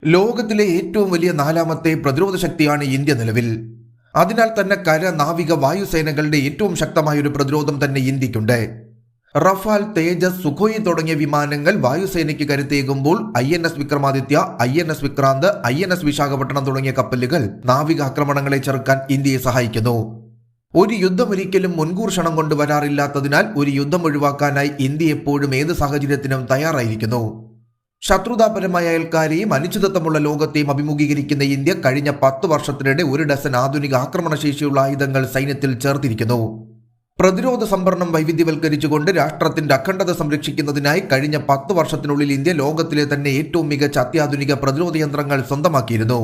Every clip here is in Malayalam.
ലോകത്തിലെ ഏറ്റവും വലിയ നാലാമത്തെ പ്രതിരോധ ശക്തിയാണ് ഇന്ത്യ നിലവിൽ. അതിനാൽ തന്നെ കര, നാവിക, വായുസേനകളുടെ ഏറ്റവും ശക്തമായ ഒരു പ്രതിരോധം തന്നെ ഇന്ത്യക്കുണ്ട്. റഫാൽ, തേജസ്, സുഖോയി തുടങ്ങിയ വിമാനങ്ങൾ വായുസേനയ്ക്ക് കരുത്തേകുമ്പോൾ INS Vikramaditya, INS Vikrant, INS Visakhapatnam തുടങ്ങിയ കപ്പലുകൾ നാവിക ആക്രമണങ്ങളെ ചെറുക്കാൻ ഇന്ത്യയെ സഹായിക്കുന്നു. ഒരു യുദ്ധം ഒരിക്കലും മുൻകൂർ ക്ഷണം കൊണ്ട് വരാറില്ലാത്തതിനാൽ ഒരു യുദ്ധം ഒഴിവാക്കാനായി ഇന്ത്യ എപ്പോഴും ഏത് സാഹചര്യത്തിനും തയ്യാറായിരിക്കുന്നു. ശത്രുതാപരമായ അയൽക്കാരെയും അനിശ്ചിതത്വമുള്ള ലോകത്തെയും അഭിമുഖീകരിക്കുന്ന ഇന്ത്യ കഴിഞ്ഞ 10 വർഷത്തിനിടെ 1 ഡസൻ ആധുനിക ആക്രമണശേഷിയുള്ള ആയുധങ്ങൾ സൈന്യത്തിൽ ചേർത്തിരിക്കുന്നു. പ്രതിരോധ സംഭരണം വൈവിധ്യവൽക്കരിച്ചുകൊണ്ട് രാഷ്ട്രത്തിന്റെ അഖണ്ഡത സംരക്ഷിക്കുന്നതിനായി കഴിഞ്ഞ 10 വർഷത്തിനുള്ളിൽ ഇന്ത്യ ലോകത്തിലെ തന്നെ ഏറ്റവും മികച്ച അത്യാധുനിക പ്രതിരോധ യന്ത്രങ്ങൾ സ്വന്തമാക്കിയിരുന്നു.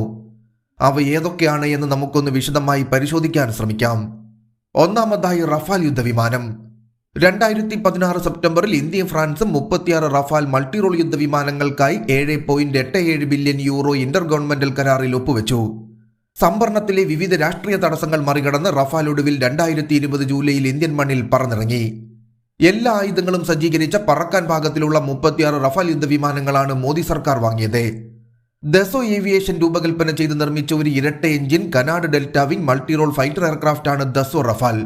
അവ ഏതൊക്കെയാണ് എന്ന് നമുക്കൊന്ന് വിശദമായി പരിശോധിക്കാൻ ശ്രമിക്കാം. ഒന്നാമതായി റഫാൽ യുദ്ധവിമാനം. 2016 സെപ്റ്റംബറിൽ ഇന്ത്യയും ഫ്രാൻസും 36 റഫാൽ മൾട്ടി റോൾ യുദ്ധവിമാനങ്ങൾക്കായി €7.87 ബില്യൺ ഇന്റർ ഗവൺമെന്റൽ കരാറിൽ ഒപ്പുവെച്ചു. സംഭരണത്തിലെ വിവിധ രാഷ്ട്രീയ തടസ്സങ്ങൾ മറികടന്ന് റഫാൽ ഒടുവിൽ 2020 ജൂലൈയിൽ ഇന്ത്യൻ മണ്ണിൽ പറന്നിറങ്ങി. എല്ലാ ആയുധങ്ങളും സജ്ജീകരിച്ച പറക്കാൻ പാകത്തിലുള്ള 36 റഫാൽ യുദ്ധവിമാനങ്ങളാണ് മോദി സർക്കാർ വാങ്ങിയത്. ദസോ ഏവിയേഷൻ രൂപകൽപ്പന ചെയ്ത് നിർമ്മിച്ച ഒരു ഇരട്ട engine canard delta wing multi role fighter എയർക്രാഫ്റ്റാണ് ദസോ റഫാൽ.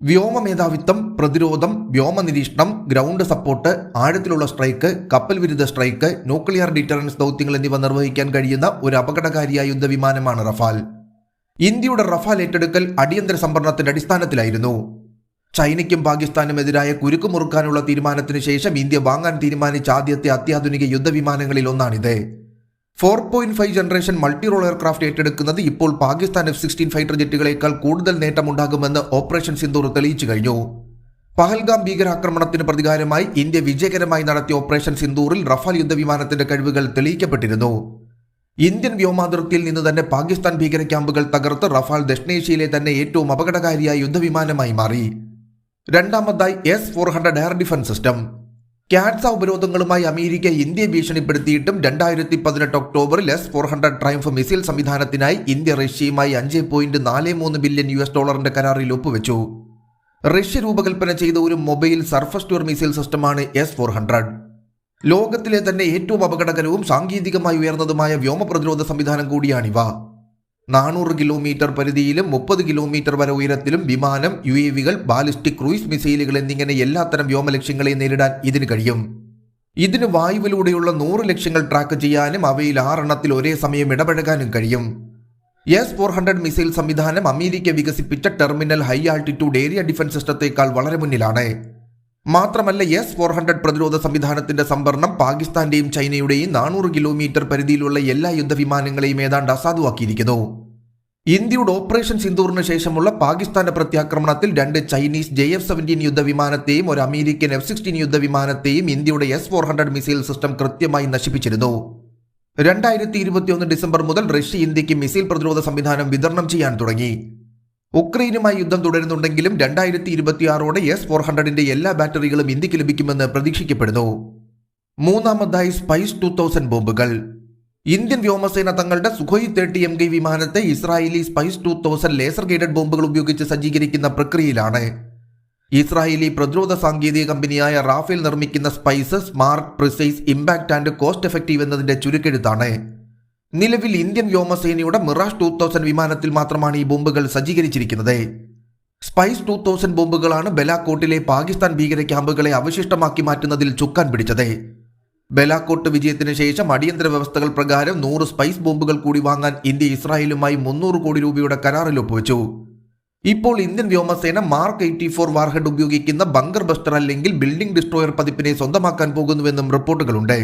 വ്യോമ മേധാവിത്വം, പ്രതിരോധം, വ്യോമ നിരീക്ഷണം, ഗ്രൗണ്ട് സപ്പോർട്ട്, ആഴത്തിലുള്ള സ്ട്രൈക്ക്, കപ്പൽ വിരുദ്ധ സ്ട്രൈക്ക്, ന്യൂക്ലിയർ ഡിറ്ററൻസ് ദൗത്യങ്ങൾ എന്നിവ നിർവഹിക്കാൻ കഴിയുന്ന ഒരു അപകടകാരിയായ യുദ്ധവിമാനമാണ് റഫാൽ. ഇന്ത്യയുടെ റഫാൽ ഏറ്റെടുക്കൽ അടിയന്തര സംഭരണത്തിന്റെ അടിസ്ഥാനത്തിലായിരുന്നു. ചൈനയ്ക്കും പാകിസ്ഥാനും എതിരായ കുരുക്ക് മുറുക്കാനുള്ള തീരുമാനത്തിന് ശേഷം ഇന്ത്യ വാങ്ങാൻ തീരുമാനിച്ച ആദ്യത്തെ അത്യാധുനിക യുദ്ധവിമാനങ്ങളിൽ ഒന്നാണിത്. 4.5 ജനറേഷൻ മൾട്ടി റോൾ എയർക്രാഫ്റ്റ് ഏറ്റെടുക്കുന്നത് ഇപ്പോൾ പാകിസ്ഥാൻ F-16 ഫൈറ്റർ ജെറ്റുകളേക്കാൾ കൂടുതൽ നേട്ടമുണ്ടാകുമെന്ന് ഓപ്പറേഷൻ സിന്ദൂർ തെളിയിച്ചു കഴിഞ്ഞു. പഹൽഗാം ഭീകരാക്രമണത്തിന് പ്രതികാരമായി ഇന്ത്യ വിജയകരമായി നടത്തിയ ഓപ്പറേഷൻ സിന്ദൂറിൽ റഫാൽ യുദ്ധവിമാനത്തിന്റെ കഴിവുകൾ തെളിയിക്കപ്പെട്ടിരുന്നു. ഇന്ത്യൻ വ്യോമാതിർത്തിയിൽ നിന്ന് തന്നെ പാകിസ്ഥാൻ ഭീകര ക്യാമ്പുകൾ തകർത്ത് റഫാൽ ദക്ഷിണേഷ്യയിലെ തന്നെ ഏറ്റവും അപകടകാരിയായ യുദ്ധവിമാനമായി മാറി. രണ്ടാമതായി S-400 air defence system. CAATSA ഉപരോധങ്ങളുമായി അമേരിക്ക ഇന്ത്യയെ ഭീഷണിപ്പെടുത്തിയിട്ടും 2018 ഒക്ടോബറിൽ S-400 ട്രയംഫ് മിസൈൽ സംവിധാനത്തിനായി ഇന്ത്യ റഷ്യയുമായി $5.43 ബില്യൺ കരാറിൽ ഒപ്പുവെച്ചു. റഷ്യ രൂപകൽപ്പന ചെയ്ത ഒരു mobile surface to air missile സിസ്റ്റമാണ് S-400. ലോകത്തിലെ തന്നെ ഏറ്റവും അപകടകരവും സാങ്കേതികമായി ഉയർന്നതുമായ വ്യോമ പ്രതിരോധ സംവിധാനം കൂടിയാണിവ. 400 കിലോമീറ്റർ പരിധിയിലും 30 കിലോമീറ്റർ വരെ ഉയരത്തിലും വിമാനം, UAVകൾ, ബാലിസ്റ്റിക് ക്രൂയിസ് മിസൈലുകൾ എന്നിങ്ങനെ എല്ലാത്തരം വ്യോമ ലക്ഷ്യങ്ങളെ നേരിടാൻ ഇതിന് കഴിയും. ഇതിന് വായുവിലൂടെയുള്ള 100 ലക്ഷ്യങ്ങൾ ട്രാക്ക് ചെയ്യാനും അവയിൽ 6 എണ്ണത്തിൽ ഒരേ സമയം ഇടപഴകാനും കഴിയും. S-400 മിസൈൽ സംവിധാനം അമേരിക്ക വികസിപ്പിച്ച terminal high altitude area defence സിസ്റ്റത്തേക്കാൾ വളരെ മുന്നിലാണ്. മാത്രമല്ല S-400 പ്രതിരോധ സംവിധാനത്തിന്റെ സംഭരണം പാകിസ്ഥാന്റെയും ചൈനയുടെയും 400 കിലോമീറ്റർ പരിധിയിലുള്ള എല്ലാ യുദ്ധവിമാനങ്ങളെയും ഏതാണ്ട് അസാധുവാക്കിയിരിക്കുന്നു. ഇന്ത്യയുടെ ഓപ്പറേഷൻ സിന്ദൂറിന് ശേഷമുള്ള പാകിസ്ഥാന്റെ പ്രത്യാക്രമണത്തിൽ 2 ചൈനീസ് JF-17 യുദ്ധവിമാനത്തെയും ഒരു അമേരിക്കൻ F-16 യുദ്ധവിമാനത്തെയും ഇന്ത്യയുടെ S-400 മിസൈൽ സിസ്റ്റം കൃത്യമായി നശിപ്പിച്ചിരുന്നു. 2021 ഡിസംബർ മുതൽ റഷ്യ ഇന്ത്യക്ക് മിസൈൽ പ്രതിരോധ സംവിധാനം വിതരണം ചെയ്യാൻ തുടങ്ങി. ഉക്രൈനുമായി യുദ്ധം തുടരുന്നുണ്ടെങ്കിലും 2026ഓടെ S-400ന്റെ എല്ലാ ബാറ്ററികളും ഇന്ത്യക്ക് ലഭിക്കുമെന്ന് പ്രതീക്ഷിക്കപ്പെടുന്നു. മൂന്നാമതായി സ്പൈസ് 2000 ബോംബുകൾ. ഇന്ത്യൻ വ്യോമസേന തങ്ങളുടെ സുഖോയ് 30 MK വിമാനത്തെ ഇസ്രായേലി സ്പൈസ് 2000 ലേസർ ഗൈഡഡ് ബോംബുകൾ ഉപയോഗിച്ച് സജ്ജീകരിക്കുന്ന പ്രക്രിയയിലാണ്. ഇസ്രായേലി പ്രതിരോധ സാങ്കേതിക കമ്പനിയായ റാഫേൽ നിർമ്മിക്കുന്ന spice smart, precise, impact and cost effective എന്നതിന്റെ ചുരുക്കെഴുത്താണ്. നിലവിൽ ഇന്ത്യൻ വ്യോമസേനയുടെ മിറാഷ് 2000 വിമാനത്തിൽ മാത്രമാണ് ഈ ബോംബുകൾ സജ്ജീകരിച്ചിരിക്കുന്നത്. സ്പൈസ് 2000 ബോംബുകളാണ് ബലാക്കോട്ടിലെ പാകിസ്ഥാൻ ഭീകര ക്യാമ്പുകളെ അവശിഷ്ടമാക്കി മാറ്റുന്നതിൽ ചുക്കാൻ പിടിച്ചത്. ബലാക്കോട്ട് വിജയത്തിന് ശേഷം അടിയന്തര വ്യവസ്ഥകൾ പ്രകാരം 100 സ്പൈസ് ബോംബുകൾ കൂടി വാങ്ങാൻ ഇന്ത്യ ഇസ്രായേലുമായി 300 കോടി രൂപയുടെ കരാറിൽ ഒപ്പുവെച്ചു. ഇപ്പോൾ ഇന്ത്യൻ വ്യോമസേന മാർക്ക് 84 വാർഹെഡ് ഉപയോഗിക്കുന്ന ബങ്കർ ബസ്റ്റർ അല്ലെങ്കിൽ ബിൽഡിംഗ് ഡിസ്ട്രോയർ പതിപ്പിനെ സ്വന്തമാക്കാൻ പോകുന്നുവെന്നും റിപ്പോർട്ടുകളുണ്ട്.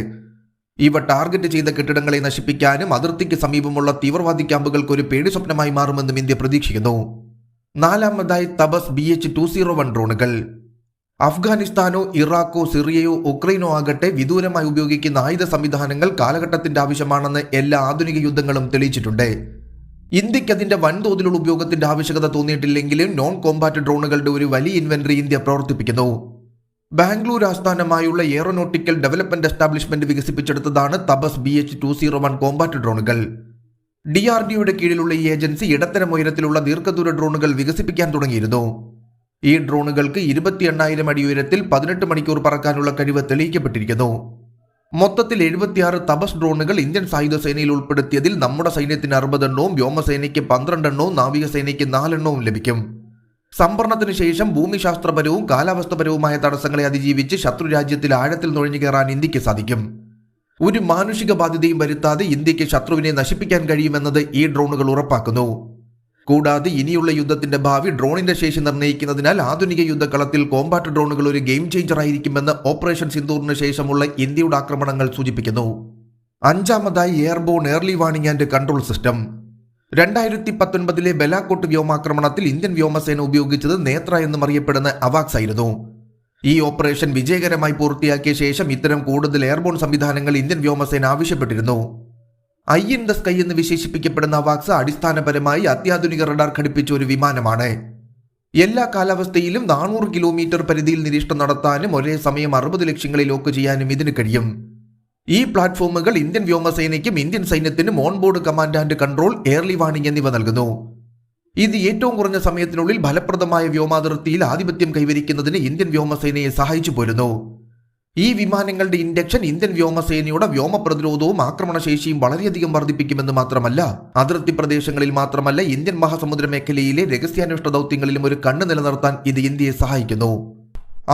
ഇവ ടാർഗറ്റ് ചെയ്ത കെട്ടിടങ്ങളെ നശിപ്പിക്കാനും അതിർത്തിക്ക് സമീപമുള്ള തീവ്രവാദി ക്യാമ്പുകൾക്ക് ഒരു പേടി സ്വപ്നമായി മാറുമെന്നും ഇന്ത്യ പ്രതീക്ഷിക്കുന്നു. നാലാമതായി തപസ് BH-201 ഡ്രോണുകൾ. അഫ്ഗാനിസ്ഥാനോ ഇറാഖോ സിറിയയോ ഉക്രൈനോ ആകട്ടെ വിദൂരമായി ഉപയോഗിക്കുന്ന ആയുധ സംവിധാനങ്ങൾ കാലഘട്ടത്തിന്റെ ആവശ്യമാണെന്ന് എല്ലാ ആധുനിക യുദ്ധങ്ങളും തെളിയിച്ചിട്ടുണ്ട്. ഇന്ത്യക്ക് അതിന്റെ വൻതോതിലുള്ള ഉപയോഗത്തിന്റെ ആവശ്യകത തോന്നിയിട്ടില്ലെങ്കിലും നോൺ കോമ്പാറ്റ് ഡ്രോണുകളുടെ ഒരു വലിയ ഇൻവെന്ററി ഇന്ത്യ പ്രവർത്തിപ്പിക്കുന്നു. ബാംഗ്ലൂർ ആസ്ഥാനമായുള്ള എയറോനോട്ടിക്കൽ ഡെവലപ്മെന്റ് എസ്റ്റാബ്ലിഷ്മെന്റ് വികസിപ്പിച്ചെടുത്തതാണ് തപസ് BH-201 കോമ്പാറ്റ് ഡ്രോണുകൾ. DRDOയുടെ കീഴിലുള്ള ഈ ഏജൻസി ഇടത്തരം ഉയരത്തിലുള്ള ദീർഘദൂര ഡ്രോണുകൾ വികസിപ്പിക്കാൻ തുടങ്ങിയിരുന്നു. ഈ ഡ്രോണുകൾക്ക് 28,000 അടി ഉയരത്തിൽ 18 മണിക്കൂർ പറക്കാനുള്ള കഴിവ് തെളിയിക്കപ്പെട്ടിരിക്കുന്നു. മൊത്തത്തിൽ 76 തപസ് ഡ്രോണുകൾ ഇന്ത്യൻ സായുധ സേനയിൽ ഉൾപ്പെടുത്തിയതിൽ നമ്മുടെ സൈന്യത്തിന് 60 എണ്ണവും വ്യോമസേനയ്ക്ക് 12 എണ്ണവും നാവികസേനയ്ക്ക് 4 എണ്ണവും ലഭിക്കും. സംഭരണത്തിന് ശേഷം ഭൂമിശാസ്ത്രപരവും കാലാവസ്ഥപരവുമായ തടസ്സങ്ങളെ അതിജീവിച്ച് ശത്രുരാജ്യത്തിൽ ആഴത്തിൽ നുഴഞ്ഞു കയറാൻ ഇന്ത്യക്ക് സാധിക്കും. ഒരു മാനുഷിക ബാധ്യതയും വരുത്താതെ ഇന്ത്യക്ക് ശത്രുവിനെ നശിപ്പിക്കാൻ കഴിയുമെന്നത് ഈ ഡ്രോണുകൾ ഉറപ്പാക്കുന്നു. കൂടാതെ ഇനിയുള്ള യുദ്ധത്തിന്റെ ഭാവി ഡ്രോണിന്റെ ശേഷി നിർണ്ണയിക്കുന്നതിനാൽ ആധുനിക യുദ്ധക്കളത്തിൽ കോമ്പാറ്റ് ഡ്രോണുകൾ ഒരു ഗെയിം ചേഞ്ചർ ആയിരിക്കുമെന്ന് ഓപ്പറേഷൻ സിന്ദൂറിന് ശേഷമുള്ള ഇന്ത്യയുടെ ആക്രമണങ്ങൾ സൂചിപ്പിക്കുന്നു. അഞ്ചാമതായി airborne early warning and control system. 2019 Balakot വ്യോമാക്രമണത്തിൽ ഇന്ത്യൻ വ്യോമസേന ഉപയോഗിച്ചത് നേത്ര എന്നും അറിയപ്പെടുന്ന അവാക്സ് ആയിരുന്നു. ഈ ഓപ്പറേഷൻ വിജയകരമായി പൂർത്തിയാക്കിയ ശേഷം ഇത്തരം കൂടുതൽ എയർബോൺ സംവിധാനങ്ങൾ ഇന്ത്യൻ വ്യോമസേന ആവശ്യപ്പെട്ടിരുന്നു. ഐ ഇൻ ദ സ്കൈ എന്ന് വിശേഷിപ്പിക്കപ്പെടുന്ന അവാക്സ് അടിസ്ഥാനപരമായി അത്യാധുനിക റഡാർ ഘടിപ്പിച്ച ഒരു വിമാനമാണ്. എല്ലാ കാലാവസ്ഥയിലും 400 കിലോമീറ്റർ പരിധിയിൽ നിരീക്ഷണം നടത്താനും ഒരേ സമയം 60 ലക്ഷ്യങ്ങളെ ലോക്ക് ചെയ്യാനും ഇതിന് കഴിയും. ഈ പ്ലാറ്റ്ഫോമുകൾ ഇന്ത്യൻ വ്യോമസേനയ്ക്കും ഇന്ത്യൻ സൈന്യത്തിനും onboard command and control, early warning എന്നിവ നൽകുന്നു. ഇത് ഏറ്റവും കുറഞ്ഞ സമയത്തിനുള്ളിൽ ഫലപ്രദമായ വ്യോമാതിർത്തിയിൽ ആധിപത്യം കൈവരിക്കുന്നതിന് ഇന്ത്യൻ വ്യോമസേനയെ സഹായിച്ചു പോരുന്നു. ഈ വിമാനങ്ങളുടെ ഇൻഡക്ഷൻ ഇന്ത്യൻ വ്യോമസേനയുടെ വ്യോമ പ്രതിരോധവും ആക്രമണശേഷിയും വളരെയധികം വർദ്ധിപ്പിക്കുമെന്ന് മാത്രമല്ല, അതിർത്തി പ്രദേശങ്ങളിൽ മാത്രമല്ല ഇന്ത്യൻ മഹാസമുദ്ര മേഖലയിലെ രഹസ്യാന്വേഷണ ദൗത്യങ്ങളിലും ഒരു കണ്ണ് നിലനിർത്താൻ ഇത് ഇന്ത്യയെ സഹായിക്കുന്നു.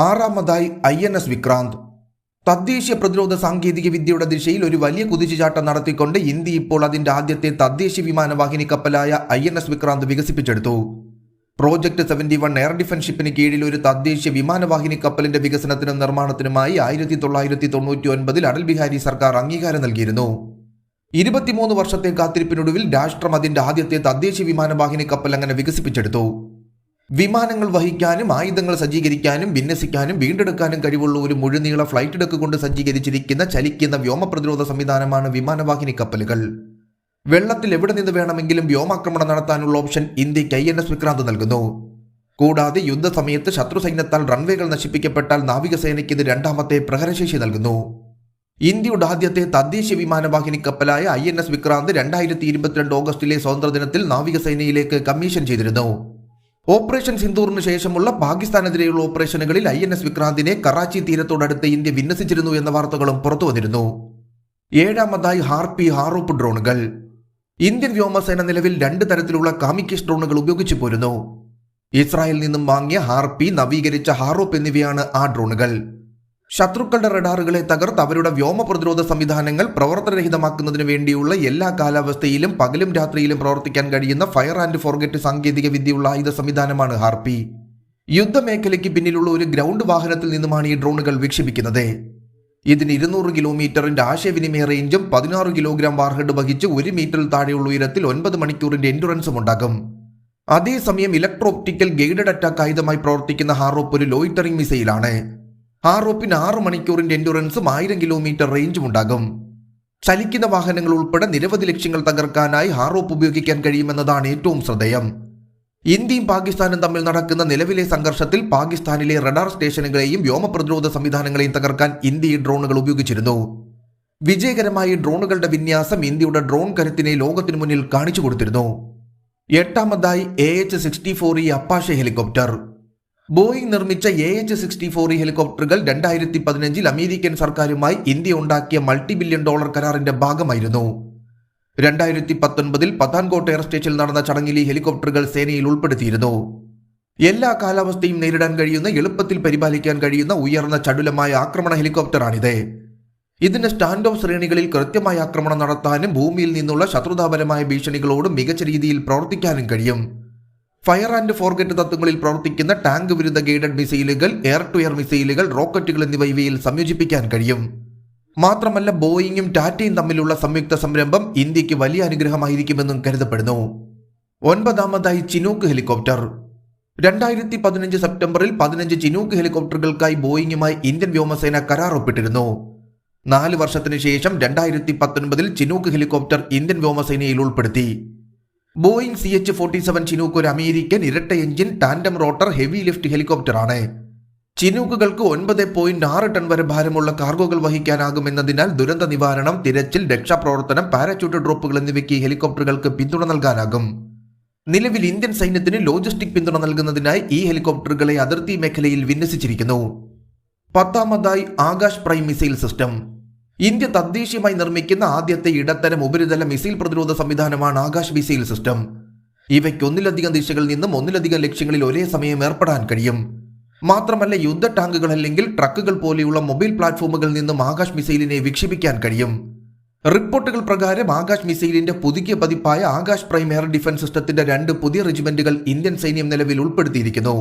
ആറാമതായി INS വിക്രാന്ത്. തദ്ദേശീയ പ്രതിരോധ സാങ്കേതിക വിദ്യയുടെ ദിശയിൽ ഒരു വലിയ കുതിച്ചുചാട്ടം നടത്തിക്കൊണ്ട് ഇന്ത്യ ഇപ്പോൾ അതിന്റെ ആദ്യത്തെ തദ്ദേശീയ വിമാനവാഹിനി കപ്പലായ INS വിക്രാന്ത് വികസിപ്പിച്ചെടുത്തു. പ്രോജക്ട് 71 എയർ ഡിഫൻസ് ഷിപ്പിന് കീഴിൽ ഒരു തദ്ദേശീയ വിമാനവാഹിനി കപ്പലിന്റെ വികസനത്തിനും നിർമ്മാണത്തിനുമായി 1999 അടൽ ബിഹാരി സർക്കാർ അംഗീകാരം നൽകിയിരുന്നു. 23 വർഷത്തെ കാത്തിരിപ്പിനൊടുവിൽ രാഷ്ട്രം അതിന്റെ ആദ്യത്തെ തദ്ദേശീയ വിമാനവാഹിനി കപ്പൽ അങ്ങനെ വികസിപ്പിച്ചെടുത്തു. വിമാനങ്ങൾ വഹിക്കാനും ആയുധങ്ങൾ സജ്ജീകരിക്കാനും വിന്യസിക്കാനും വീണ്ടെടുക്കാനും കഴിവുള്ള ഒരു മുഴുനീള ഫ്ലൈറ്റ് ഡെക്ക് കൊണ്ട് സജ്ജീകരിച്ചിരിക്കുന്ന ചലിക്കുന്ന വ്യോമ പ്രതിരോധ സംവിധാനമാണ് വിമാനവാഹിനി കപ്പലുകൾ. വെള്ളത്തിൽ എവിടെ നിന്ന് വേണമെങ്കിലും വ്യോമാക്രമണം നടത്താനുള്ള ഓപ്ഷൻ ഇന്ത്യക്ക് INS വിക്രാന്ത് നൽകുന്നു. കൂടാതെ യുദ്ധസമയത്ത് ശത്രു സൈന്യത്താൽ റൺവേകൾ നശിപ്പിക്കപ്പെട്ടാൽ നാവികസേനയ്ക്ക് ഇത് രണ്ടാമത്തെ പ്രഹരശേഷി നൽകുന്നു. ഇന്ത്യയുടെ ആദ്യത്തെ തദ്ദേശീയ വിമാനവാഹിനി കപ്പലായ INS വിക്രാന്ത് 2022 ഓഗസ്റ്റിലെ സ്വാതന്ത്ര്യദിനത്തിൽ നാവികസേനയിലേക്ക് കമ്മീഷൻ ചെയ്തിരുന്നു. ഓപ്പറേഷൻ സിന്ദൂറിന് ശേഷമുള്ള പാകിസ്ഥാനെതിരെയുള്ള ഓപ്പറേഷനുകളിൽ INS വിക്രാന്തിനെ കറാച്ചി തീരത്തോടടുത്ത് ഇന്ത്യ വിന്യസിച്ചിരുന്നു എന്ന വാർത്തകളും പുറത്തുവന്നിരുന്നു. ഏഴാമതായി ഹാറൂപ്പ് ഡ്രോണുകൾ. ഇന്ത്യൻ വ്യോമസേന നിലവിൽ 2 തരത്തിലുള്ള കാമിക്കേഷ് ഡ്രോണുകൾ ഉപയോഗിച്ചു പോരുന്നു. ഇസ്രായേലിൽ നിന്നും വാങ്ങിയ ഹാർപി, നവീകരിച്ച ഹാറൂപ്പ് എന്നിവയാണ് ആ ഡ്രോണുകൾ. ശത്രുക്കളുടെ റഡാറുകളെ തകർത്ത് അവരുടെ വ്യോമ പ്രതിരോധ സംവിധാനങ്ങൾ പ്രവർത്തനരഹിതമാക്കുന്നതിന് വേണ്ടിയുള്ള എല്ലാ കാലാവസ്ഥയിലും പകലും രാത്രിയിലും പ്രവർത്തിക്കാൻ കഴിയുന്ന ഫയർ ആൻഡ് ഫോർഗെറ്റ് സാങ്കേതിക വിദ്യയുള്ള ആയുധ സംവിധാനമാണ് ഹാർപി. യുദ്ധമേഖലയ്ക്ക് പിന്നിലുള്ള ഒരു ഗ്രൗണ്ട് വാഹനത്തിൽ നിന്നുമാണ് ഈ ഡ്രോണുകൾ വിക്ഷേപിക്കുന്നത്. ഇതിന് 200 കിലോമീറ്ററിന്റെ ആശയവിനിമയ റേഞ്ചും 16 കിലോഗ്രാം വാർഹെഡ് വഹിച്ച് 1 മീറ്ററിൽ താഴെയുള്ള ഉയരത്തിൽ 9 മണിക്കൂറിന്റെ എൻഡുറൻസും ഉണ്ടാകും. അതേസമയം ഇലക്ട്രോ ഒപ്റ്റിക്കൽ ഗൈഡഡ് അറ്റാക്ക് ആയുധമായി പ്രവർത്തിക്കുന്ന ഹാറൂപ്പ് ഒരു ലോയിറ്ററിംഗ് മിസൈലാണ്. ഹാറൂപ്പിന് 6 മണിക്കൂറിന്റെ എൻഡുറൻസും 1000 കിലോമീറ്റർ റേഞ്ചും ഉണ്ടാകും. ചലിക്കുന്ന വാഹനങ്ങൾ ഉൾപ്പെടെ നിരവധി ലക്ഷ്യങ്ങൾ തകർക്കാനായി ഹാറൂപ്പ് ഉപയോഗിക്കാൻ കഴിയുമെന്നതാണ് ഏറ്റവും ശ്രദ്ധേയം. ഇന്ത്യയും പാകിസ്ഥാനും തമ്മിൽ നടക്കുന്ന നിലവിലെ സംഘർഷത്തിൽ പാകിസ്ഥാനിലെ റഡാർ സ്റ്റേഷനുകളെയും വ്യോമ പ്രതിരോധ സംവിധാനങ്ങളെയും തകർക്കാൻ ഇന്ത്യ ഡ്രോണുകൾ ഉപയോഗിച്ചിരുന്നു. വിജയകരമായി ഡ്രോണുകളുടെ വിന്യാസം ഇന്ത്യയുടെ ഡ്രോൺ കരുത്തിനെ ലോകത്തിനു മുന്നിൽ കാണിച്ചു കൊടുത്തിരുന്നു. എട്ടാമതായി AH-64E അപ്പാഷെ ഹെലികോപ്റ്റർ. ബോയിങ് നിർമ്മിച്ച AH-64E ഹെലികോപ്റ്ററുകൾ 2015 അമേരിക്കൻ സർക്കാരുമായി ഇന്ത്യ ഉണ്ടാക്കിയ $multi billion കരാറിന്റെ ഭാഗമായിരുന്നു. 2019 പത്താൻകോട്ട് എയർ സ്റ്റേഷനിൽ നടന്ന ചടങ്ങിൽ ഈ ഹെലികോപ്റ്ററുകൾ സേനയിൽ ഉൾപ്പെടുത്തിയിരുന്നു. എല്ലാ കാലാവസ്ഥയും നേരിടാൻ കഴിയുന്ന, എളുപ്പത്തിൽ പരിപാലിക്കാൻ കഴിയുന്ന ഉയർന്ന ചടുലമായ ആക്രമണ ഹെലികോപ്റ്ററാണിത്. ഇതിന് സ്റ്റാൻഡ് ഓഫ് ശ്രേണികളിൽ കൃത്യമായ ആക്രമണം നടത്താനും ഭൂമിയിൽ നിന്നുള്ള ശത്രുതാപരമായ ഭീഷണികളോട് മികച്ച രീതിയിൽ പ്രവർത്തിക്കാനും കഴിയും. ഫയർ ആൻഡ് ഫോർഗെറ്റ് തത്വങ്ങളിൽ പ്രവർത്തിക്കുന്ന ടാങ്ക് വിരുദ്ധ ഗൈഡഡ് മിസൈലുകൾ, എയർ ടു എയർ മിസൈലുകൾ, റോക്കറ്റുകൾ എന്നിവ ഇവയിൽ സംയോജിപ്പിക്കാൻ കഴിയും. മാത്രമല്ല ബോയിങ്ങും ടാറ്റയും തമ്മിലുള്ള സംയുക്ത സംരംഭം ഇന്ത്യക്ക് വലിയ അനുഗ്രഹമായിരിക്കുമെന്നും കരുതപ്പെടുന്നു. ഒൻപതാമതായി ചിനൂക്ക് ഹെലികോപ്റ്റർ. 2015 സെപ്റ്റംബറിൽ 15 ചിനൂക്ക് ഹെലികോപ്റ്ററുകൾക്കായി ബോയിങ്ങുമായി ഇന്ത്യൻ വ്യോമസേന കരാർ ഒപ്പിട്ടിരുന്നു. 4 വർഷത്തിനു ശേഷം 2019 ചിനൂക്ക് ഹെലികോപ്റ്റർ ഇന്ത്യൻ വ്യോമസേനയിൽ ഉൾപ്പെടുത്തി. ബോയിങ് CH-47 ചിനൂക്ക് ഒരു അമേരിക്കൻ ഇരട്ട engine tandem rotor heavy lift ഹെലികോപ്റ്ററാണ്. ചിനൂക്കുകൾക്ക് 9.6 ടൺ വരെ ഭാരമുള്ള കാർഗോകൾ വഹിക്കാനാകുമെന്നതിനാൽ ദുരന്ത നിവാരണം, തിരച്ചിൽ, രക്ഷാപ്രവർത്തനം, പാരാച്യൂട്ട് ഡ്രോപ്പുകൾ എന്നിവയ്ക്ക് ഹെലികോപ്റ്ററുകൾക്ക് പിന്തുണ നൽകാനാകും. നിലവിൽ ഇന്ത്യൻ സൈന്യത്തിന് ലോജിസ്റ്റിക് പിന്തുണ നൽകുന്നതിനായി ഈ ഹെലികോപ്റ്ററുകളെ അതിർത്തി മേഖലയിൽ വിന്യസിച്ചിരിക്കുന്നു. 10ാമതായി Akash prime missile system. India തദ്ദേശീയമായി നിർമ്മിക്കുന്ന ആദ്യത്തെ ഇടത്തരം ഉപരിതല മിസൈൽ പ്രതിരോധ സംവിധാനമാണ് ആകാശ് മിസൈൽ സിസ്റ്റം. ഇവയ്ക്ക് ഒന്നിലധികം ദിശകളിൽ നിന്നും ഒന്നിലധികം ലക്ഷ്യങ്ങളിൽ ഒരേ സമയം ഏർപ്പെടാൻ കഴിയും. മാത്രമല്ല, യുദ്ധ ടാങ്കുകൾ അല്ലെങ്കിൽ ട്രക്കുകൾ പോലെയുള്ള മൊബൈൽ പ്ലാറ്റ്ഫോമുകളിൽ നിന്നും ആകാശ് മിസൈലിനെ വിക്ഷേപിക്കാൻ കഴിയും. റിപ്പോർട്ടുകൾ പ്രകാരം ആകാശ് മിസൈലിന്റെ പുതുക്കിയ പതിപ്പായ ആകാശ് പ്രൈം എയർ ഡിഫൻസ് സിസ്റ്റത്തിന്റെ 2 പുതിയ റെജിമെന്റുകൾ ഇന്ത്യൻ സൈന്യം നിലവിൽ ഉൾപ്പെടുത്തിയിരിക്കുന്നു.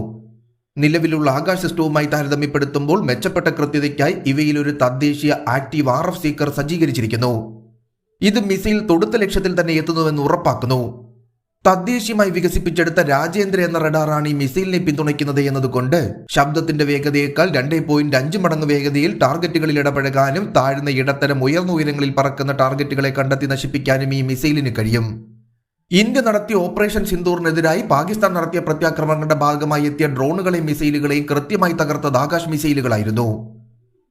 നിലവിലുള്ള ആകാശ് സിസ്റ്റവുമായി താരതമ്യപ്പെടുത്തുമ്പോൾ മെച്ചപ്പെട്ട കൃത്യതയ്ക്കായി ഇവയിൽ ഒരു തദ്ദേശീയ ആക്റ്റീവ് RF സീക്കർ സജ്ജീകരിച്ചിരിക്കുന്നു. ഇത് മിസൈൽ തൊടുത്ത ലക്ഷ്യത്തിൽ തന്നെ എത്തുന്നുവെന്ന് ഉറപ്പാക്കുന്നു. തദ്ദേശീയമായി വികസിപ്പിച്ചെടുത്ത രാജേന്ദ്ര എന്ന റഡാറാണ് ഈ മിസൈലിനെ പിന്തുണയ്ക്കുന്നത് എന്നതുകൊണ്ട് ശബ്ദത്തിന്റെ വേഗതയേക്കാൾ 2.5 മടങ്ങ് വേഗതയിൽ ടാർഗറ്റുകളിൽ ഇടപഴകാനും താഴ്ന്ന ഇടത്തരം ഉയർന്ന ഉയരങ്ങളിൽ പറക്കുന്ന ടാർഗറ്റുകളെ കണ്ടെത്തി നശിപ്പിക്കാനും ഈ മിസൈലിന് കഴിയും. ഇന്ത്യ നടത്തിയ ഓപ്പറേഷൻ സിന്ദൂറിനെതിരായി പാകിസ്ഥാൻ നടത്തിയ പ്രത്യാക്രമണങ്ങളുടെ ഭാഗമായി എത്തിയ ഡ്രോണുകളെയും മിസൈലുകളെയും കൃത്യമായി തകർത്തത് ആകാശ് മിസൈലുകളായിരുന്നു.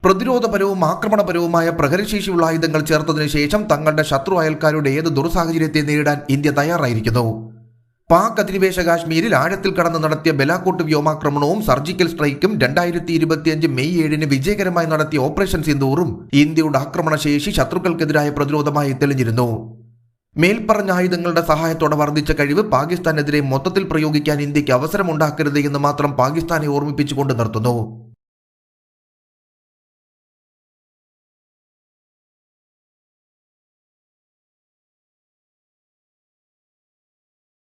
പ്രതിരോധപരവും ആക്രമണപരവുമായ പ്രഹരശേഷിയുള്ള ആയുധങ്ങൾ ചേർത്തതിനു ശേഷം തങ്ങളുടെ ശത്രു അയൽക്കാരുടെ ഏത് ദുർസാഹചര്യത്തെ നേരിടാൻ ഇന്ത്യ തയ്യാറായിരിക്കുന്നു. പാക് അധിനിവേശ കാശ്മീരിൽ ആഴത്തിൽ കടന്ന് നടത്തിയ ബലാക്കോട്ട് വ്യോമാക്രമണവും സർജിക്കൽ സ്ട്രൈക്കും 2025 മെയ് 7 വിജയകരമായി നടത്തിയ ഓപ്പറേഷൻ സിന്ദൂറും ഇന്ത്യയുടെ ആക്രമണശേഷി ശത്രുക്കൾക്കെതിരായ പ്രതിരോധമായി തെളിഞ്ഞിരുന്നു. മേൽപ്പറഞ്ഞ ആയുധങ്ങളുടെ സഹായത്തോടെ വർദ്ധിച്ച കഴിവ് പാകിസ്ഥാനെതിരെ മൊത്തത്തിൽ പ്രയോഗിക്കാൻ ഇന്ത്യക്ക് അവസരമുണ്ടാക്കരുത് എന്ന് മാത്രം പാകിസ്ഥാനെ ഓർമ്മിപ്പിച്ചുകൊണ്ട് നിർത്തുന്നു.